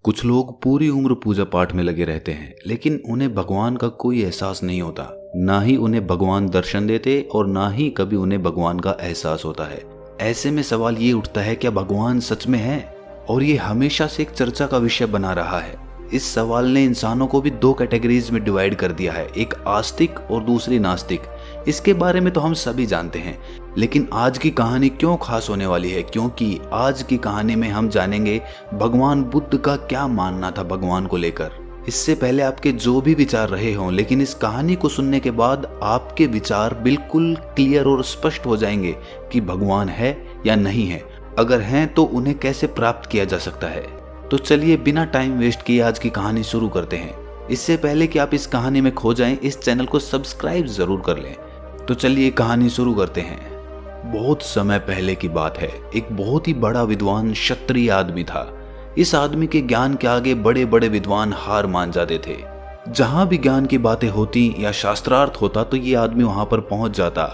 कुछ लोग पूरी उम्र पूजा पाठ में लगे रहते हैं, लेकिन उन्हें भगवान का कोई एहसास नहीं होता। ना ही उन्हें भगवान दर्शन देते और ना ही कभी उन्हें भगवान का एहसास होता है। ऐसे में सवाल ये उठता है, क्या भगवान सच में है? और ये हमेशा से एक चर्चा का विषय बना रहा है। इस सवाल ने इंसानों को भी दो कैटेगरीज में डिवाइड कर दिया है, एक आस्तिक और दूसरी नास्तिक। इसके बारे में तो हम सभी जानते हैं, लेकिन आज की कहानी क्यों खास होने वाली है? क्योंकि आज की कहानी में हम जानेंगे भगवान बुद्ध का क्या मानना था भगवान को लेकर। इससे पहले आपके जो भी विचार रहे हों, लेकिन इस कहानी को सुनने के बाद आपके विचार बिल्कुल क्लियर और स्पष्ट हो जाएंगे कि भगवान है या नहीं है। अगर हैं तो उन्हें कैसे प्राप्त किया जा सकता है। तो चलिए बिना टाइम वेस्ट किए आज की कहानी शुरू करते हैं। इससे पहले कि आप इस कहानी में खो जाएं, इस चैनल को सब्सक्राइब जरूर कर लें। तो चलिए कहानी शुरू करते हैं। बहुत समय पहले की बात है। एक बहुत ही बड़ा विद्वान क्षत्रिय आदमी था। इस आदमी के ज्ञान के आगे बड़े बड़े विद्वान हार मान जाते थे। जहां भी ज्ञान की बातें होती या शास्त्रार्थ होता तो ये आदमी वहां पर पहुंच जाता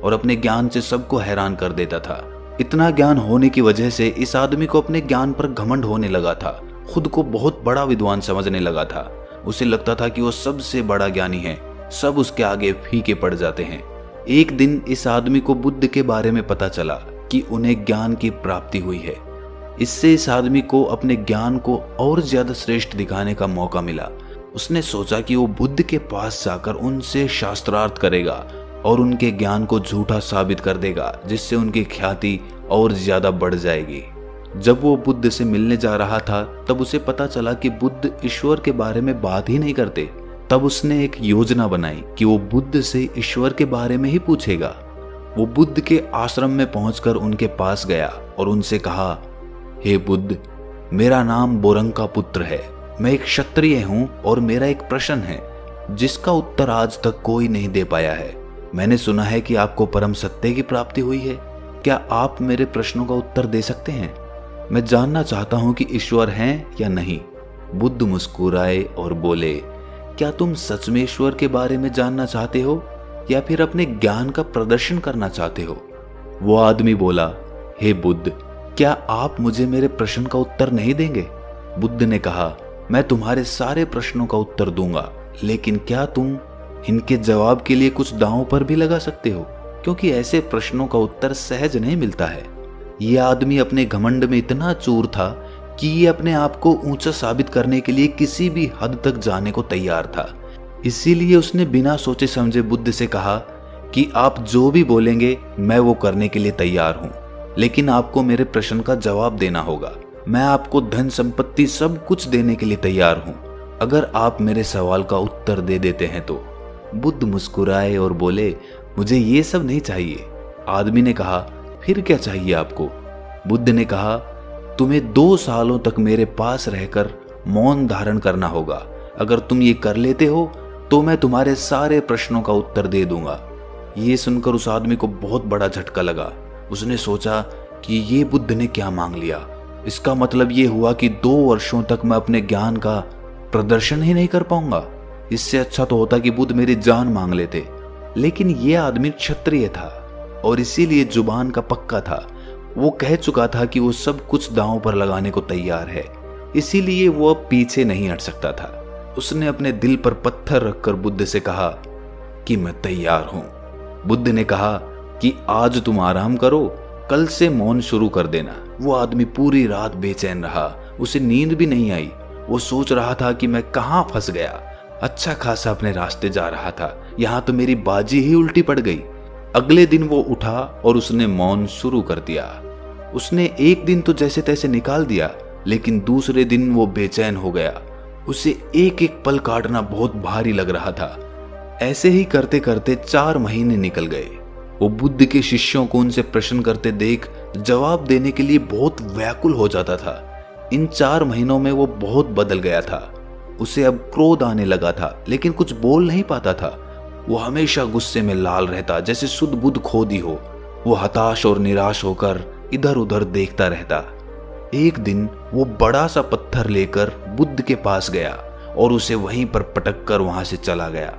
और अपने ज्ञान से सबको हैरान कर देता था। इतना ज्ञान होने की वजह से इस आदमी को अपने ज्ञान पर घमंड होने लगा था। खुद को बहुत बड़ा विद्वान समझने लगा था। उसे लगता था कि वो सबसे बड़ा ज्ञानी है, सब उसके आगे फीके पड़ जाते हैं। एक दिन इस आदमी को बुद्ध के बारे में पता चला कि उन्हें ज्ञान की प्राप्ति हुई है। इससे इस आदमी को अपने ज्ञान को और ज्यादा श्रेष्ठ दिखाने का मौका मिला। उसने सोचा कि वो बुद्ध के पास जाकर उनसे शास्त्रार्थ करेगा और उनके ज्ञान को झूठा साबित कर देगा, जिससे उनकी ख्याति और ज्यादा बढ़ जाएगी। जब वो बुद्ध से मिलने जा रहा था तब उसे पता चला कि बुद्ध ईश्वर के बारे में बात ही नहीं करते। तब उसने एक योजना बनाई कि वो बुद्ध से ईश्वर के बारे में ही पूछेगा। वो बुद्ध के आश्रम में पहुंचकर उनके पास गया और उनसे कहा, हे बुद्ध, मेरा नाम बोरंग का पुत्र है। मैं एक क्षत्रिय हूं और मेरा एक प्रश्न है जिसका उत्तर आज तक कोई नहीं दे पाया है। मैंने सुना है कि आपको परम सत्य की प्राप्ति हुई है। क्या आप मेरे प्रश्नों का उत्तर दे सकते हैं? मैं जानना चाहता हूं कि ईश्वर हैं या नहीं। बुद्ध मुस्कुराए और बोले, क्या तुम सच में ईश्वर के बारे में जानना चाहते हो या फिर अपने ज्ञान का प्रदर्शन करना चाहते हो? वो आदमी बोला, हे बुद्ध, क्या आप मुझे मेरे प्रश्न का उत्तर नहीं देंगे? बुद्ध ने कहा, मैं तुम्हारे सारे प्रश्नों का उत्तर दूंगा, लेकिन क्या तुम इनके जवाब के लिए कुछ दांव पर भी लगा सकते हो? क्योंकि ऐसे प्रश्नों का उत्तर सहज नहीं मिलता है। यह आदमी अपने घमंड में इतना चूर था कि ये अपने आप को ऊंचा साबित करने के लिए किसी भी हद तक जाने को तैयार था। इसीलिए उसने बिना सोचे समझे बुद्ध से कहा कि आप जो भी बोलेंगे मैं वो करने के लिए तैयार हूं, लेकिन आपको मेरे प्रश्न का जवाब देना होगा। मैं आपको धन संपत्ति सब कुछ देने के लिए तैयार हूं, अगर आप मेरे सवाल का उत्तर दे देते हैं तो। बुद्ध मुस्कुराए और बोले, मुझे ये सब नहीं चाहिए। आदमी ने कहा, फिर क्या चाहिए आपको? बुद्ध ने कहा, तुम्हें 2 सालों तक मेरे पास रहकर मौन धारण करना होगा। अगर तुम ये कर लेते हो तो मैं तुम्हारे सारे प्रश्नों का उत्तर दे दूंगा। ये सुनकर उस आदमी को बहुत बड़ा झटका लगा। उसने सोचा कि ये बुद्ध ने क्या मांग लिया। इसका मतलब ये हुआ कि 2 वर्षों तक मैं अपने ज्ञान का प्रदर्शन ही नहीं कर पाऊंगा। इससे अच्छा तो होता कि बुद्ध मेरी जान मांग लेते। लेकिन ये आदमी क्षत्रिय था और इसीलिए जुबान का पक्का था। वो कह चुका था कि वो सब कुछ दांव पर लगाने को तैयार है, इसीलिए वो अब पीछे नहीं हट सकता था। उसने अपने दिल पर पत्थर रखकर बुद्ध से कहा कि मैं तैयार हूं। बुद्ध ने कहा कि आज तुम आराम करो, कल से मौन शुरू कर देना। वो आदमी पूरी रात बेचैन रहा, उसे नींद भी नहीं आई। वो सोच रहा था कि मैं कहां फंस गया। अच्छा खासा अपने रास्ते जा रहा था, यहां तो मेरी बाजी ही उल्टी पड़ गई। अगले दिन वो उठा और उसने मौन शुरू कर दिया। उसने एक दिन तो जैसे तैसे निकाल दिया, लेकिन दूसरे दिन वो बेचैन हो गया। उसे एक एक पल काटना बहुत भारी लग रहा था। ऐसे ही करते करते 4 महीने निकल गए। वो बुद्ध के शिष्यों को उनसे प्रश्न करते देख जवाब देने के लिए बहुत व्याकुल हो जाता था। इन 4 महीनों में वो बहुत बदल गया था। उसे अब क्रोध आने लगा था, लेकिन कुछ बोल नहीं पाता था। वो हमेशा गुस्से में लाल रहता, जैसे सुध बुध खो दी हो। वो हताश और निराश होकर इधर उधर देखता रहता। एक दिन वो बड़ा सा पत्थर लेकर बुद्ध के पास गया और उसे वहीं पर पटक कर वहां से चला गया।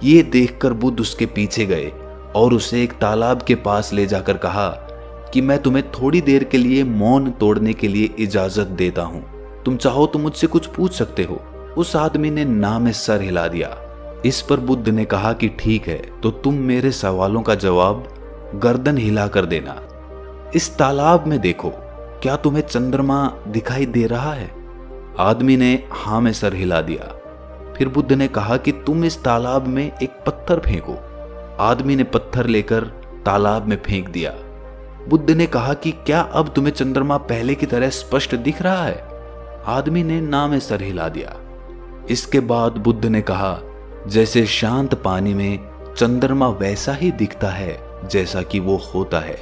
ये देखकर बुद्ध उसके पीछे गए और उसे एक तालाब के पास ले जाकर कहा कि मैं तुम्हें थोड़ी देर के लिए मौन तोड़ने के लिए इजाजत देता हूं। तुम चाहो तो मुझसे कुछ पूछ सकते हो। उस आदमी ने ना में सर हिला दिया। इस पर बुद्ध ने कहा कि ठीक है, तो तुम मेरे सवालों का जवाब गर्दन हिला कर देना। इस तालाब में देखो, क्या तुम्हें चंद्रमा दिखाई दे रहा है? आदमी ने हाँ में सर हिला दिया। फिर बुद्ध ने कहा कि तुम इस तालाब में एक पत्थर फेंको। आदमी ने पत्थर लेकर तालाब में फेंक दिया। बुद्ध ने कहा कि क्या अब तुम्हें चंद्रमा पहले की तरह स्पष्ट दिख रहा है? आदमी ने ना में सर हिला दिया। इसके बाद बुद्ध ने कहा, जैसे शांत पानी में चंद्रमा वैसा ही दिखता है जैसा कि वो होता है,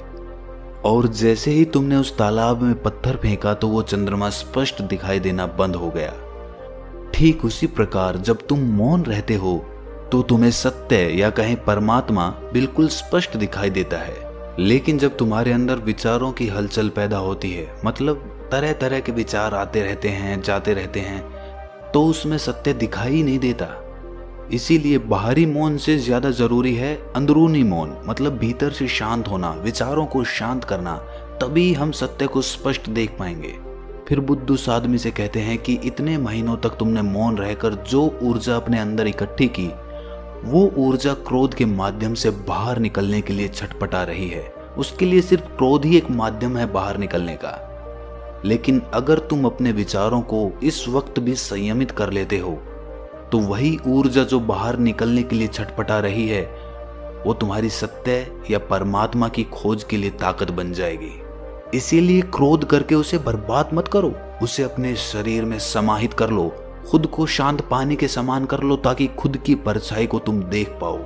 और जैसे ही तुमने उस तालाब में पत्थर फेंका तो वो चंद्रमा स्पष्ट दिखाई देना बंद हो गया। ठीक उसी प्रकार जब तुम मौन रहते हो तो तुम्हें सत्य या कहें परमात्मा बिल्कुल स्पष्ट दिखाई देता है। लेकिन जब तुम्हारे अंदर विचारों की हलचल पैदा होती है, मतलब तरह तरह के विचार आते रहते हैं, जाते रहते हैं, तो उसमें सत्य दिखाई नहीं देता। इसीलिए बाहरी मौन से ज्यादा जरूरी है अंदरूनी मौन, मतलब भीतर से शांत होना, विचारों को शांत करना। तभी हम सत्य को स्पष्ट देख पाएंगे। फिर बुद्ध उस आदमी से कहते हैं कि इतने महीनों तक तुमने मौन रहकर जो ऊर्जा अपने अंदर इकट्ठी की, वो ऊर्जा क्रोध के माध्यम से बाहर निकलने के लिए छटपटा रही है। उसके लिए सिर्फ क्रोध ही एक माध्यम है बाहर निकलने का। लेकिन अगर तुम अपने विचारों को इस वक्त भी संयमित कर लेते हो, तो वही ऊर्जा जो बाहर निकलने के लिए छटपटा रही है, वो तुम्हारी सत्य या परमात्मा की खोज के लिए ताकत बन जाएगी। इसीलिए क्रोध करके उसे बर्बाद मत करो, उसे अपने शरीर में समाहित कर लो, खुद को शांत पानी के समान कर लो, ताकि खुद की परछाई को तुम देख पाओ।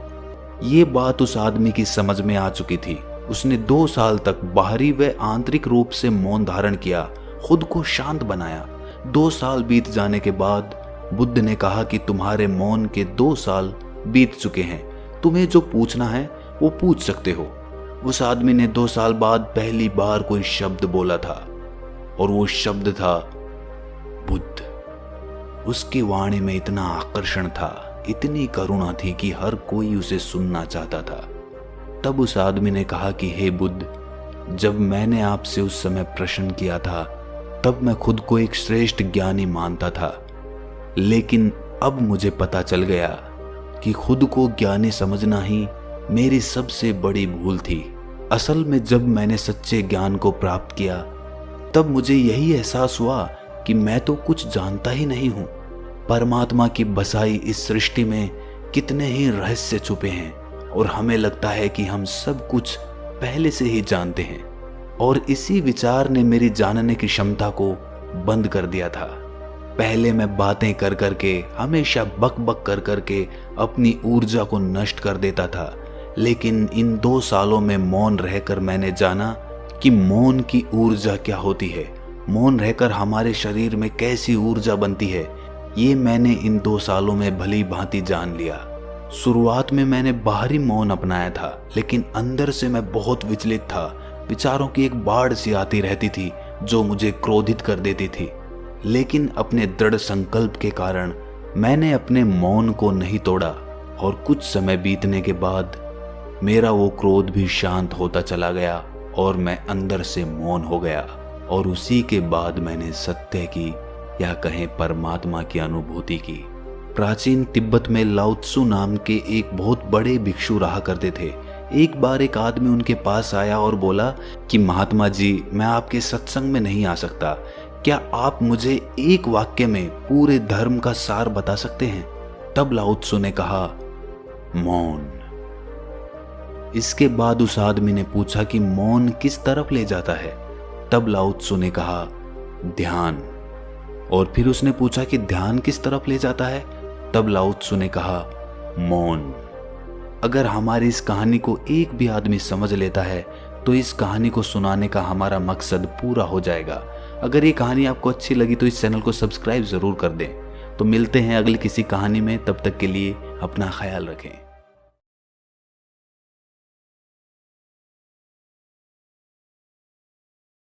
ये बात उस आदमी की समझ में आ चुकी थी। उसने 2 साल तक बाहरी व आंतरिक रूप से मौन धारण किया, खुद को शांत बनाया। 2 साल बीत जाने के बाद बुद्ध ने कहा कि तुम्हारे मौन के 2 साल बीत चुके हैं, तुम्हें जो पूछना है वो पूछ सकते हो। उस आदमी ने 2 साल बाद पहली बार कोई शब्द बोला था, और वो शब्द था बुद्ध। उसकी वाणी में इतना आकर्षण था, इतनी करुणा थी कि हर कोई उसे सुनना चाहता था। तब उस आदमी ने कहा कि हे बुद्ध, जब मैंने आपसे उस समय प्रश्न किया था, तब मैं खुद को एक श्रेष्ठ ज्ञानी मानता था, लेकिन अब मुझे पता चल गया कि खुद को ज्ञानी समझना ही मेरी सबसे बड़ी भूल थी। असल में जब मैंने सच्चे ज्ञान को प्राप्त किया, तब मुझे यही एहसास हुआ कि मैं तो कुछ जानता ही नहीं हूँ। परमात्मा की बसाई इस सृष्टि में कितने ही रहस्य छुपे हैं, और हमें लगता है कि हम सब कुछ पहले से ही जानते हैं। और इसी विचार ने मेरी जानने की क्षमता को बंद कर दिया था। पहले मैं बातें कर करके, हमेशा बक बक कर करके अपनी ऊर्जा को नष्ट कर देता था। लेकिन इन 2 सालों में मौन रहकर मैंने जाना कि मौन की ऊर्जा क्या होती है, मौन रहकर हमारे शरीर में कैसी ऊर्जा बनती है। ये मैंने इन 2 सालों में भली भांति जान लिया। शुरुआत में मैंने बाहरी मौन अपनाया था, लेकिन अंदर से मैं बहुत विचलित था। विचारों की एक बाढ़ सी आती रहती थी जो मुझे क्रोधित कर देती थी। लेकिन अपने दृढ़ संकल्प के कारण मैंने अपने मौन को नहीं तोड़ा, और कुछ समय बीतने के बाद मेरा वो क्रोध भी शांत होता चला गया और मैं अंदर से मौन हो गया। और उसी के बाद मैंने सत्य की या कहें परमात्मा की अनुभूति की। प्राचीन तिब्बत में लाओ त्सु नाम के एक बहुत बड़े भिक्षु रहा करते थे। एक बार एक आदमी उनके पास आया और बोला कि महात्मा जी, मैं आपके सत्संग में नहीं आ सकता, क्या आप मुझे एक वाक्य में पूरे धर्म का सार बता सकते हैं? तब लाओ त्सु ने कहा, मौन। इसके बाद उस आदमी ने पूछा कि मौन किस तरफ ले जाता है? तब लाओ त्सु ने कहा, ध्यान। और फिर उसने पूछा कि ध्यान किस तरफ ले जाता है? तब लाओ त्सु ने कहा, मौन। अगर हमारी इस कहानी को एक भी आदमी समझ लेता है तो इस कहानी को सुनाने का हमारा मकसद पूरा हो जाएगा। अगर ये कहानी आपको अच्छी लगी तो इस चैनल को सब्सक्राइब जरूर कर दें। तो मिलते हैं अगली किसी कहानी में, तब तक के लिए अपना ख्याल रखें।